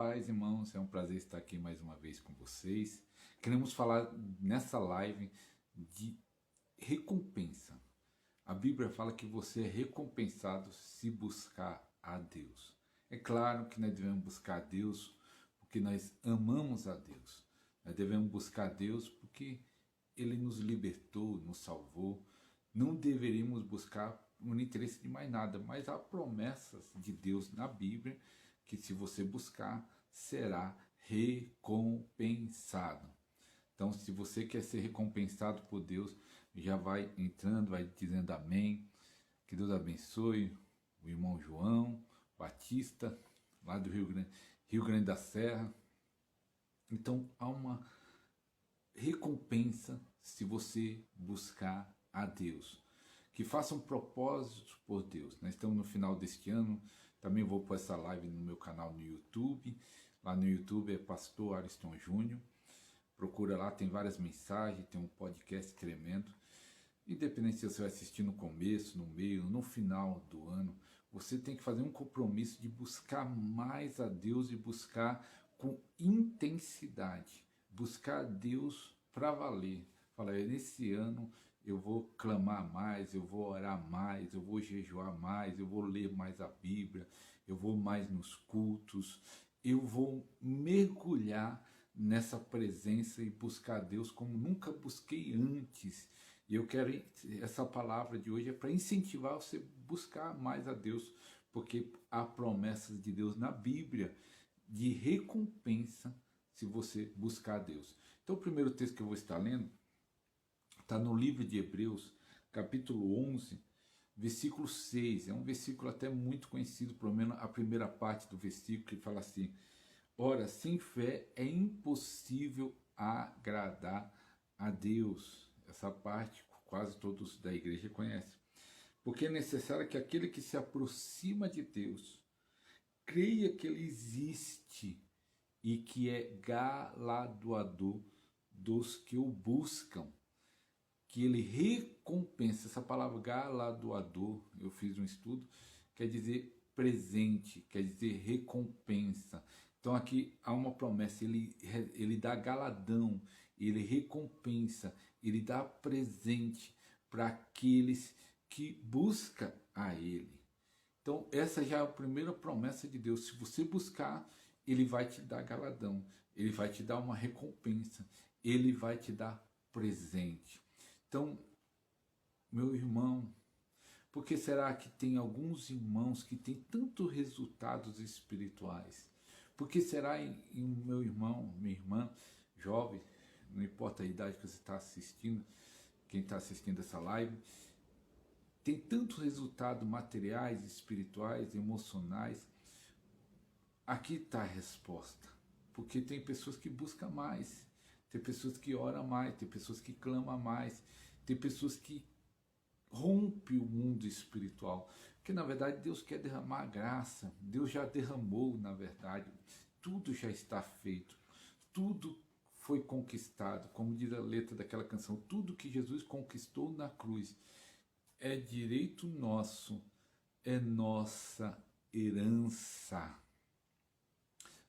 Paz, irmãos, é um prazer estar aqui mais uma vez com vocês. Queremos falar nessa live de recompensa. A Bíblia fala que você é recompensado se buscar a Deus. É claro que nós devemos buscar a Deus porque nós amamos a Deus. Nós devemos buscar a Deus porque Ele nos libertou, nos salvou. Não deveríamos buscar no interesse de mais nada, mas há promessas de Deus na Bíblia que se você buscar, será recompensado. Então, se você quer ser recompensado por Deus, já vai entrando, vai dizendo amém. Que Deus abençoe o irmão João Batista, lá do Rio Grande da Serra. Então, há uma recompensa se você buscar a Deus. Que faça um propósito por Deus. Nós estamos no final deste ano. Também vou pôr essa live no meu canal no YouTube. Lá no YouTube é Pastor Ariston Júnior. Procura lá, tem várias mensagens, tem um podcast tremendo. Independente se você vai assistir no começo, no meio, no final do ano, você tem que fazer um compromisso de buscar mais a Deus e buscar com intensidade. Buscar a Deus para valer. Falar, nesse ano eu vou clamar mais, eu vou orar mais, eu vou jejuar mais, eu vou ler mais a Bíblia, eu vou mais nos cultos, eu vou mergulhar nessa presença e buscar a Deus como nunca busquei antes. E eu quero, essa palavra de hoje é para incentivar você a buscar mais a Deus, porque há promessas de Deus na Bíblia de recompensa se você buscar a Deus. Então o primeiro texto que eu vou estar lendo está no livro de Hebreus, capítulo 11, versículo 6. É um versículo até muito conhecido, pelo menos a primeira parte do versículo, que fala assim: ora, sem fé é impossível agradar a Deus. Essa parte quase todos da igreja conhecem. Porque é necessário que aquele que se aproxima de Deus creia que Ele existe e que é galardoador dos que o buscam. Que Ele recompensa. Essa palavra galardoador, eu fiz um estudo, quer dizer presente, quer dizer recompensa. Então aqui há uma promessa, ele dá galadão, ele recompensa, ele dá presente para aqueles que buscam a Ele. Então essa já é a primeira promessa de Deus. Se você buscar, Ele vai te dar galadão, Ele vai te dar uma recompensa, Ele vai te dar presente. Então, meu irmão, por que será que tem alguns irmãos que têm tantos resultados espirituais? Por que será meu irmão, minha irmã, jovem, não importa a idade que você está assistindo, quem está assistindo essa live, tem tantos resultados materiais, espirituais, emocionais? Aqui está a resposta. Porque tem pessoas que buscam mais, tem pessoas que oram mais, tem pessoas que clamam mais, tem pessoas que rompem o mundo espiritual. Porque na verdade Deus quer derramar graça, Deus já derramou, na verdade, tudo já está feito, tudo foi conquistado, como diz a letra daquela canção, tudo que Jesus conquistou na cruz é direito nosso, é nossa herança.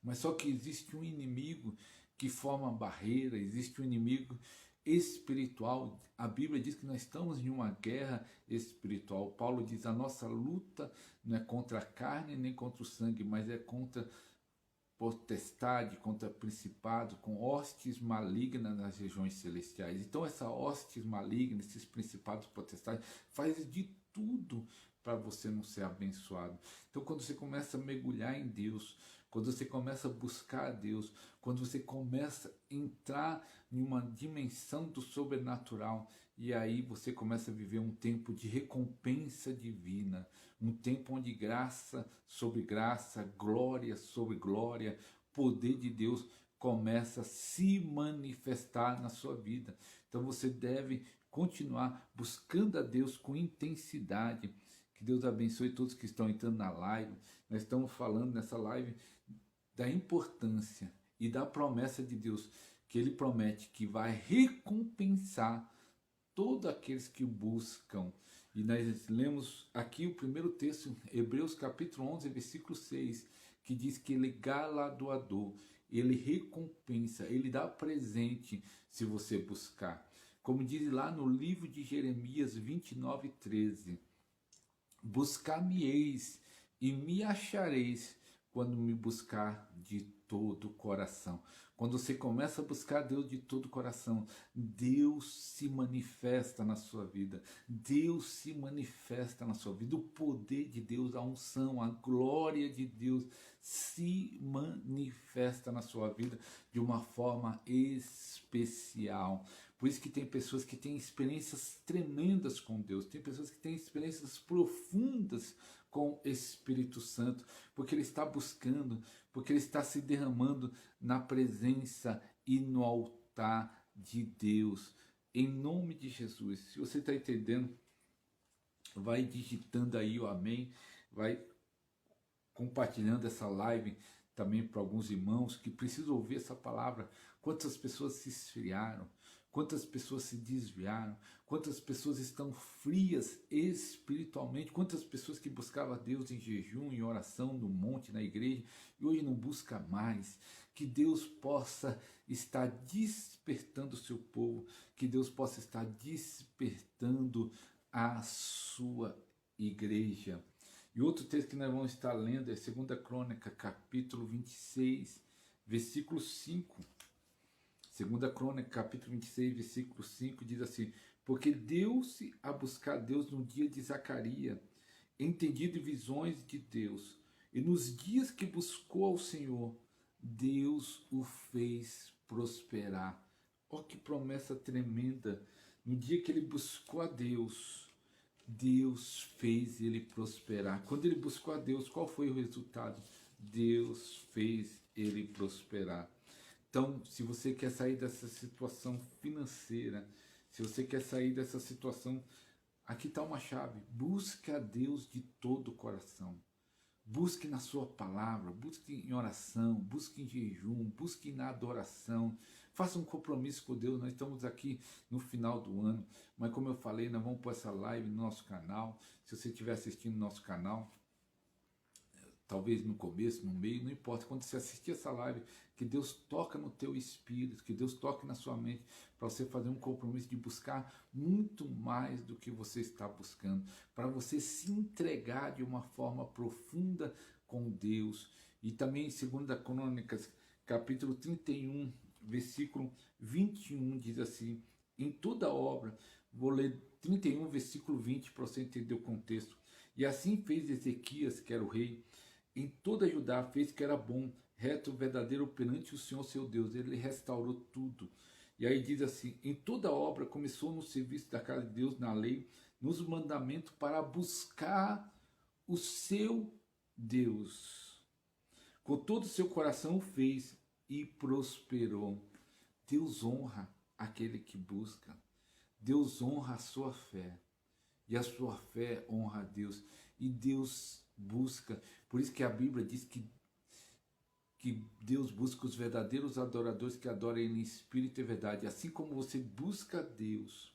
Mas só que existe um inimigo que forma barreira, existe um inimigo espiritual. A Bíblia diz que nós estamos em uma guerra espiritual. Paulo diz: a nossa luta não é contra a carne nem contra o sangue, mas é contra potestade, contra principado, com hostes malignas nas regiões celestiais. Então essa hostes maligna, esses principados potestades, faz de tudo para você não ser abençoado. Então quando você começa a mergulhar em Deus, quando você começa a buscar a Deus, quando você começa a entrar em uma dimensão do sobrenatural, e aí você começa a viver um tempo de recompensa divina, um tempo onde graça sobre graça, glória sobre glória, poder de Deus começa a se manifestar na sua vida. Então você deve continuar buscando a Deus com intensidade. Que Deus abençoe todos que estão entrando na live. Nós estamos falando nessa live da importância e da promessa de Deus, que Ele promete que vai recompensar todos aqueles que o buscam. E nós lemos aqui o primeiro texto, Hebreus capítulo 11, versículo 6, que diz que ele é galardoador, ele recompensa, ele dá presente se você buscar. Como diz lá no livro de Jeremias 29:13, buscar-me-eis e me achareis quando me buscar de todo o coração. Quando você começa a buscar Deus de todo o coração, Deus se manifesta na sua vida. Deus se manifesta na sua vida. O poder de Deus, a unção, a glória de Deus se manifesta na sua vida de uma forma especial. Por isso que tem pessoas que têm experiências tremendas com Deus, tem pessoas que têm experiências profundas com o Espírito Santo, porque ele está buscando, porque ele está se derramando na presença e no altar de Deus, em nome de Jesus. Se você está entendendo, vai digitando aí o amém, vai compartilhando essa live também para alguns irmãos que precisam ouvir essa palavra. Quantas pessoas se esfriaram, quantas pessoas se desviaram, quantas pessoas estão frias espiritualmente, quantas pessoas que buscavam a Deus em jejum, em oração, no monte, na igreja, e hoje não busca mais. Que Deus possa estar despertando o seu povo, que Deus possa estar despertando a sua igreja. E outro texto que nós vamos estar lendo é 2 Crônica, capítulo 26, versículo 5. 2 Crônica, capítulo 26, versículo 5, diz assim: porque deu-se a buscar Deus no dia de Zacarias, entendido em visões de Deus, e nos dias que buscou ao Senhor, Deus o fez prosperar. Olha que promessa tremenda! No dia que ele buscou a Deus, Deus fez ele prosperar. Quando ele buscou a Deus, qual foi o resultado? Deus fez ele prosperar. Então, se você quer sair dessa situação financeira, se você quer sair dessa situação, aqui está uma chave: busque a Deus de todo o coração. Busque na sua palavra, busque em oração, busque em jejum, busque na adoração. Faça um compromisso com Deus. Nós estamos aqui no final do ano, mas como eu falei, nós vamos pôr essa live no nosso canal. Se você estiver assistindo no nosso canal, talvez no começo, no meio, não importa. Quando você assistir essa live, que Deus toca no teu espírito, que Deus toque na sua mente, para você fazer um compromisso de buscar muito mais do que você está buscando, para você se entregar de uma forma profunda com Deus. E também em 2 Crônicas, capítulo 31, versículo 21, diz assim: em toda obra, vou ler 31, versículo 20, para você entender o contexto. E assim fez Ezequias, que era o rei, em toda Judá, fez que era bom, reto, verdadeiro perante o Senhor seu Deus. Ele restaurou tudo. E aí diz assim: em toda obra começou no serviço da casa de Deus, na lei, nos mandamentos, para buscar o seu Deus. Com todo o seu coração o fez e prosperou. Deus honra aquele que busca. Deus honra a sua fé. E a sua fé honra a Deus. E Deus busca. Por isso que a Bíblia diz que Deus busca os verdadeiros adoradores que adoram Ele em espírito e verdade. Assim como você busca Deus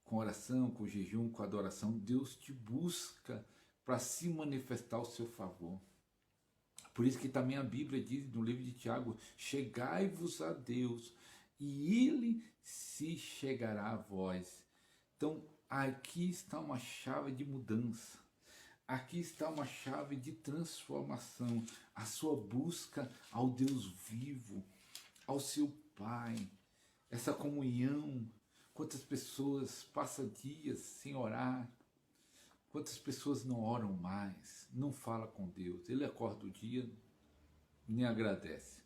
com oração, com jejum, com adoração, Deus te busca para se manifestar ao seu favor. Por isso que também a Bíblia diz no livro de Tiago: chegai-vos a Deus e Ele se chegará a vós. Então aqui está uma chave de mudança. Aqui está uma chave de transformação, a sua busca ao Deus vivo, ao seu Pai, essa comunhão. Quantas pessoas passam dias sem orar, quantas pessoas não oram mais, não falam com Deus. Ele acorda o dia, nem agradece,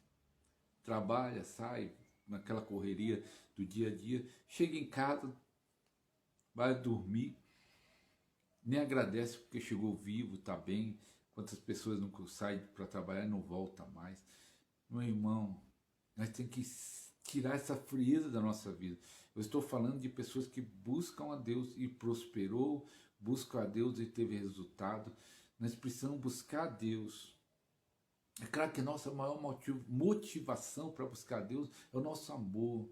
trabalha, sai naquela correria do dia a dia, chega em casa, vai dormir, nem agradece porque chegou vivo, está bem. Quantas pessoas não saem para trabalhar e não voltam mais. Meu irmão, nós temos que tirar essa frieza da nossa vida. Eu estou falando de pessoas que buscam a Deus e prosperou, buscam a Deus e teve resultado. Nós precisamos buscar a Deus. É claro que a nossa maior motivação para buscar a Deus é o nosso amor,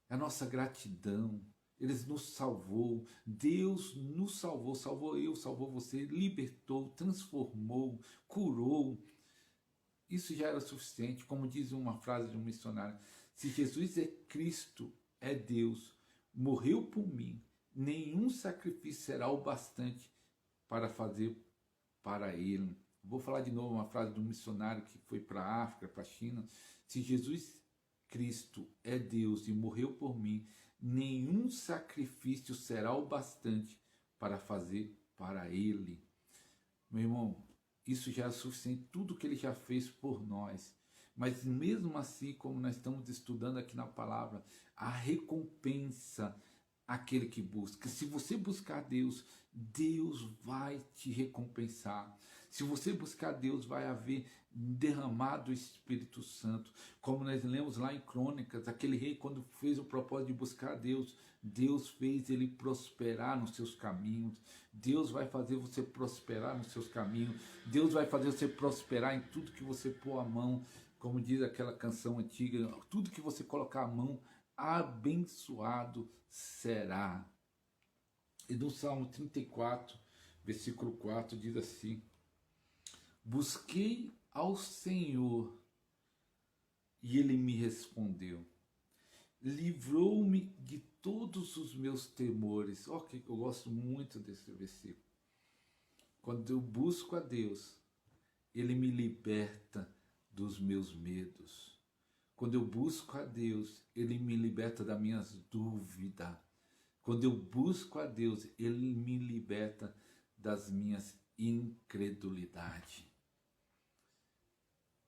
é a nossa gratidão, Ele nos salvou, Deus nos salvou, salvou eu, salvou você, libertou, transformou, curou. Isso já era suficiente, como diz uma frase de um missionário: se Jesus é Cristo, é Deus, morreu por mim, nenhum sacrifício será o bastante para fazer para ele. Vou falar de novo uma frase de um missionário que foi para a África, para a China: se Jesus Cristo é Deus e morreu por mim, nenhum sacrifício será o bastante para fazer para ele. Meu irmão, isso já é suficiente, tudo que ele já fez por nós. Mas mesmo assim, como nós estamos estudando aqui na palavra, a recompensa àquele que busca. Se você buscar Deus, Deus vai te recompensar. Se você buscar Deus, vai haver derramado o Espírito Santo. Como nós lemos lá em Crônicas, aquele rei, quando fez o propósito de buscar Deus, Deus fez ele prosperar nos seus caminhos. Deus vai fazer você prosperar nos seus caminhos. Deus vai fazer você prosperar em tudo que você pôr a mão. Como diz aquela canção antiga, tudo que você colocar a mão, abençoado será. E no Salmo 34, versículo 4, diz assim: busquei ao Senhor e Ele me respondeu. Livrou-me de todos os meus temores. Ó, que eu gosto muito desse versículo. Quando eu busco a Deus, Ele me liberta dos meus medos. Quando eu busco a Deus, Ele me liberta das minhas dúvidas. Quando eu busco a Deus, Ele me liberta das minhas incredulidades.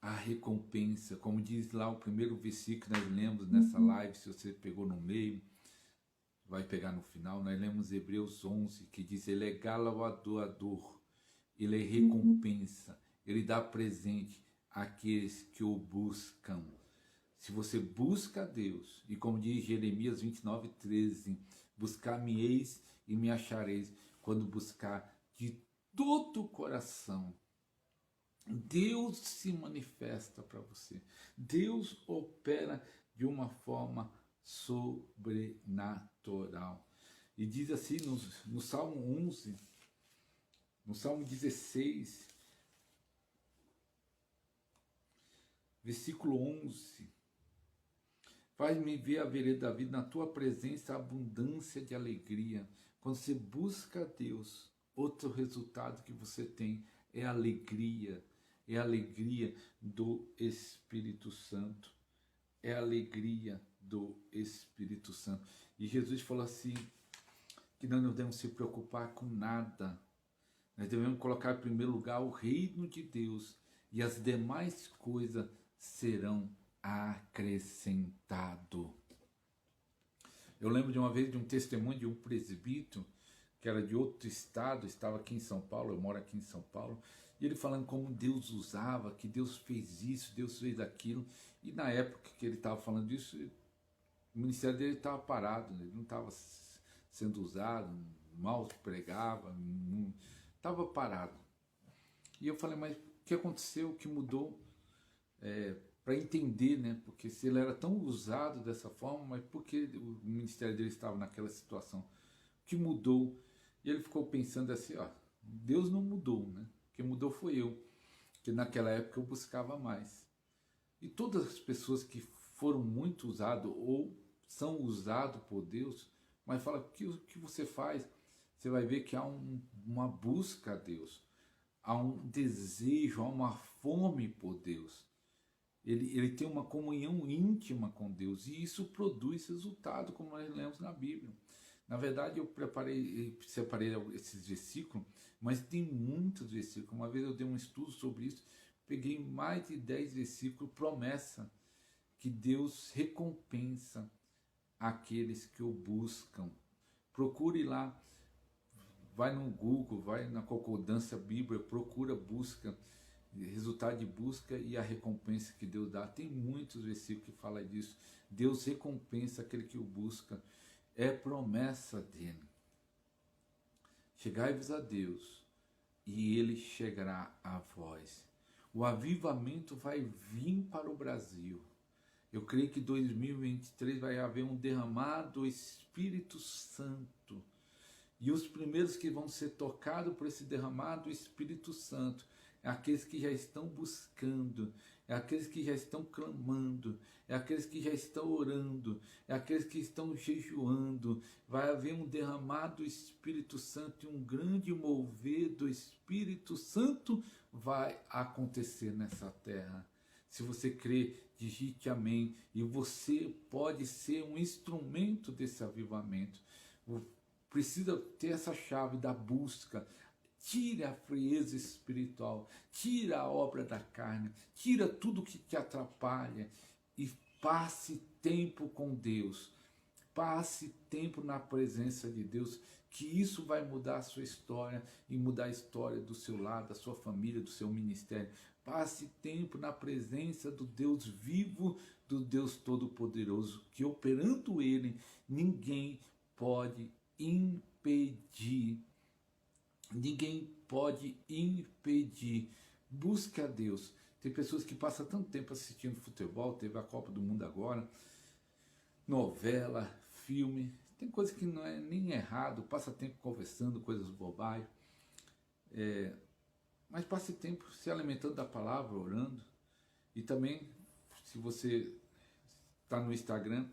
A recompensa, como diz lá o primeiro versículo que nós lemos nessa live, se você pegou no meio, vai pegar no final, nós lemos Hebreus 11, que diz: Ele é galardoador, Ele é recompensa, Ele dá presente àqueles que o buscam. Se você busca a Deus, e como diz Jeremias 29, 13, buscar-me-eis e me achareis, quando buscar de todo o coração. Deus se manifesta para você. Deus opera de uma forma sobrenatural. E diz assim no Salmo 11, no Salmo 16, versículo 11: faz-me ver a vereda da vida, na tua presença a abundância de alegria. Quando você busca a Deus, outro resultado que você tem é alegria. É a alegria do Espírito Santo. É a alegria do Espírito Santo. E Jesus falou assim, que nós não devemos se preocupar com nada. Nós devemos colocar em primeiro lugar o reino de Deus, e as demais coisas serão acrescentado. Eu lembro de uma vez de um testemunho de um presbítero que era de outro estado, estava aqui em São Paulo, eu moro aqui em São Paulo, e ele falando como Deus usava, que Deus fez isso, Deus fez aquilo, e na época que ele estava falando isso, o ministério dele estava parado, ele não estava sendo usado, mal pregava, estava parado. E eu falei, mas o que aconteceu, o que mudou? Para entender, né? Porque se ele era tão usado dessa forma, mas por que o ministério dele estava naquela situação? O que mudou? E ele ficou pensando assim, ó, Deus não mudou, né? O que mudou foi eu, que naquela época eu buscava mais. E todas as pessoas que foram muito usadas ou são usadas por Deus, mas fala, o que você faz? Você vai ver que há uma busca a Deus, há um desejo, há uma fome por Deus. Ele tem uma comunhão íntima com Deus, e isso produz resultado, como nós lemos na Bíblia. Na verdade, eu separei esses versículos, mas tem muitos versículos. Uma vez eu dei um estudo sobre isso, peguei mais de 10 versículos, promessa que Deus recompensa aqueles que o buscam. Procure lá, vai no Google, vai na concordância Bíblia, procura, busca, resultado de busca e a recompensa que Deus dá. Tem muitos versículos que falam disso. Deus recompensa aquele que o busca. É promessa dele. Chegai-vos a Deus e ele chegará a vós. O avivamento vai vir para o Brasil. Eu creio que 2023 vai haver um derramado Espírito Santo. E os primeiros que vão ser tocados por esse derramado Espírito Santo é aqueles que já estão buscando, é aqueles que já estão clamando, é aqueles que já estão orando, é aqueles que estão jejuando. Vai haver um derramado Espírito Santo e um grande mover do Espírito Santo vai acontecer nessa terra. Se você crê, digite amém, e você pode ser um instrumento desse avivamento. Precisa ter essa chave da busca. Tire a frieza espiritual, tira a obra da carne, tira tudo que te atrapalha e passe tempo com Deus. Passe tempo na presença de Deus, que isso vai mudar a sua história e mudar a história do seu lado, da sua família, do seu ministério. Passe tempo na presença do Deus vivo, do Deus Todo-Poderoso, que operando Ele, ninguém pode impedir. Ninguém pode impedir. Busque a Deus. Tem pessoas que passam tanto tempo assistindo futebol, teve a Copa do Mundo agora, novela, filme, tem coisa que não é nem errado, passa tempo conversando, coisas bobais, mas passe tempo se alimentando da palavra, orando. E também, se você está no Instagram,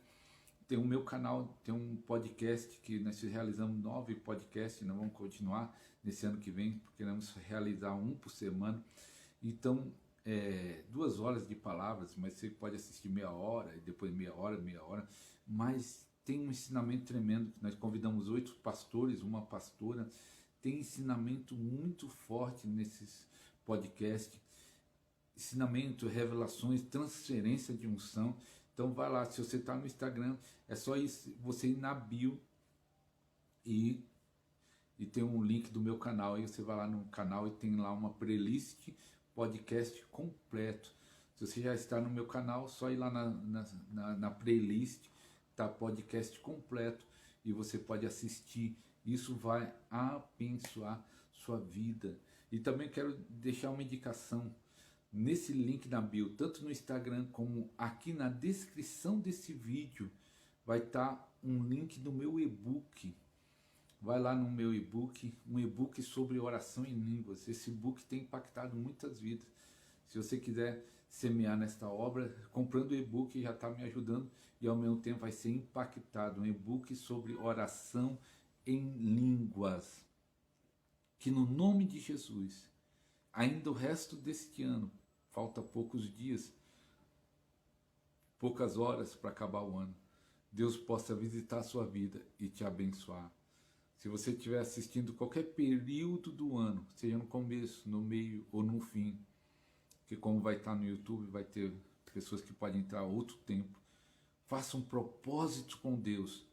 tem o meu canal, tem um podcast que nós realizamos 9 podcasts, nós vamos continuar nesse ano que vem, porque vamos realizar um por semana. Então, 2 horas de palavras, mas você pode assistir meia hora, e depois meia hora, mas tem um ensinamento tremendo. Nós convidamos 8 pastores, uma pastora, tem ensinamento muito forte nesses podcasts, ensinamento, revelações, transferência de unção. Então vai lá, se você está no Instagram, é só você ir na bio e tem um link do meu canal, aí você vai lá no canal e tem lá uma playlist podcast completo. Se você já está no meu canal, só ir lá na playlist, tá podcast completo e você pode assistir. Isso vai abençoar sua vida. E também quero deixar uma indicação nesse link na bio, tanto no Instagram como aqui na descrição desse vídeo, vai estar um link do meu e-book. Vai lá no meu e-book, um e-book sobre oração em línguas. Esse e-book tem impactado muitas vidas. Se você quiser semear nesta obra, comprando o e-book já está me ajudando e ao mesmo tempo vai ser impactado. Um e-book sobre oração em línguas. Que no nome de Jesus, ainda o resto deste ano, falta poucos dias, poucas horas para acabar o ano, Deus possa visitar a sua vida e te abençoar. Se você estiver assistindo qualquer período do ano, seja no começo, no meio ou no fim, que como vai estar no YouTube, vai ter pessoas que podem entrar outro tempo, faça um propósito com Deus,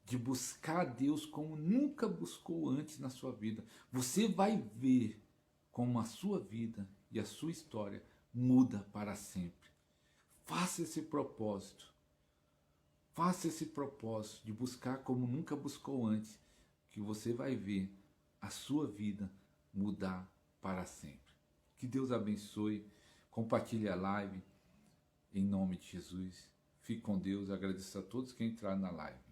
de buscar Deus como nunca buscou antes na sua vida. Você vai ver como a sua vida e a sua história muda para sempre. Faça esse propósito. Faça esse propósito de buscar como nunca buscou antes, que você vai ver a sua vida mudar para sempre. Que Deus abençoe. Compartilhe a live em nome de Jesus. Fique com Deus. Agradeço a todos que entraram na live.